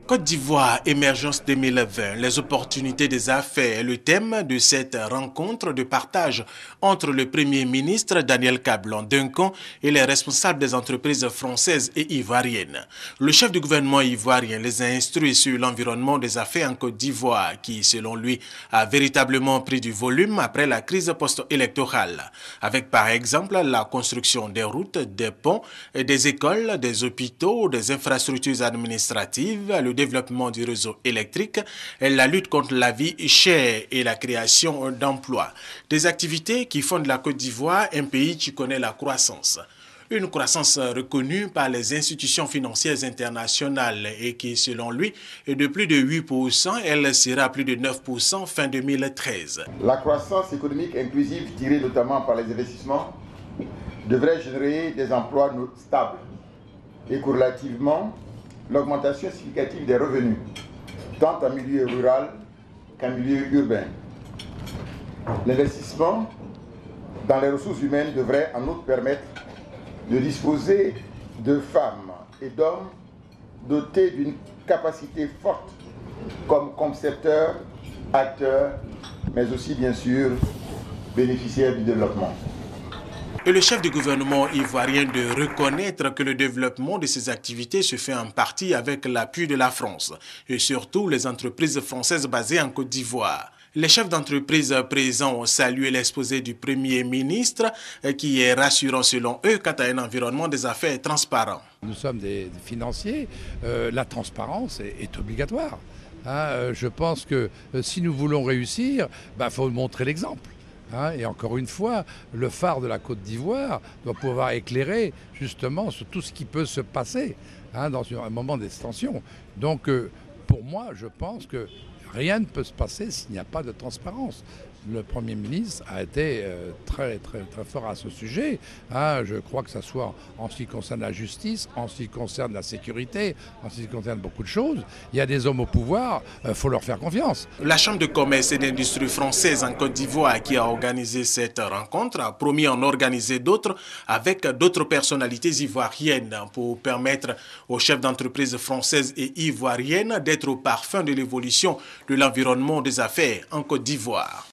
Côte d'Ivoire, émergence 2020, les opportunités des affaires est le thème de cette rencontre de partage entre le Premier ministre Daniel Kablan Duncan et les responsables des entreprises françaises et ivoiriennes. Le chef du gouvernement ivoirien les a instruits sur l'environnement des affaires en Côte d'Ivoire qui, selon lui, a véritablement pris du volume après la crise post-électorale, avec par exemple la construction des routes, des ponts, des écoles, des hôpitaux, des infrastructures administratives, le développement du réseau électrique, la lutte contre la vie chère et la création d'emplois. Des activités qui font de la Côte d'Ivoire un pays qui connaît la croissance. Une croissance reconnue par les institutions financières internationales et qui, selon lui, est de plus de 8%, elle sera plus de 9% fin 2013. La croissance économique inclusive tirée notamment par les investissements devrait générer des emplois stables et corrélativement l'augmentation significative des revenus, tant en milieu rural qu'en milieu urbain. L'investissement dans les ressources humaines devrait en outre permettre de disposer de femmes et d'hommes dotés d'une capacité forte comme concepteurs, acteurs, mais aussi bien sûr bénéficiaires du développement. Et le chef du gouvernement ivoirien de reconnaître que le développement de ces activités se fait en partie avec l'appui de la France et surtout les entreprises françaises basées en Côte d'Ivoire. Les chefs d'entreprise présents ont salué l'exposé du Premier ministre qui est rassurant selon eux quant à un environnement des affaires transparent. Nous sommes des financiers, la transparence est obligatoire. Je pense que si nous voulons réussir, faut montrer l'exemple. Et encore une fois, le phare de la Côte d'Ivoire doit pouvoir éclairer justement sur tout ce qui peut se passer dans un moment d'extension. Donc pour moi, je pense que rien ne peut se passer s'il n'y a pas de transparence. Le Premier ministre a été très fort à ce sujet. Je crois que ce soit en ce qui concerne la justice, en ce qui concerne la sécurité, en ce qui concerne beaucoup de choses. Il y a des hommes au pouvoir, il faut leur faire confiance. La Chambre de commerce et d'industrie française en Côte d'Ivoire qui a organisé cette rencontre a promis en organiser d'autres avec d'autres personnalités ivoiriennes pour permettre aux chefs d'entreprise françaises et ivoiriennes d'être au parfum de l'évolution de l'environnement des affaires en Côte d'Ivoire.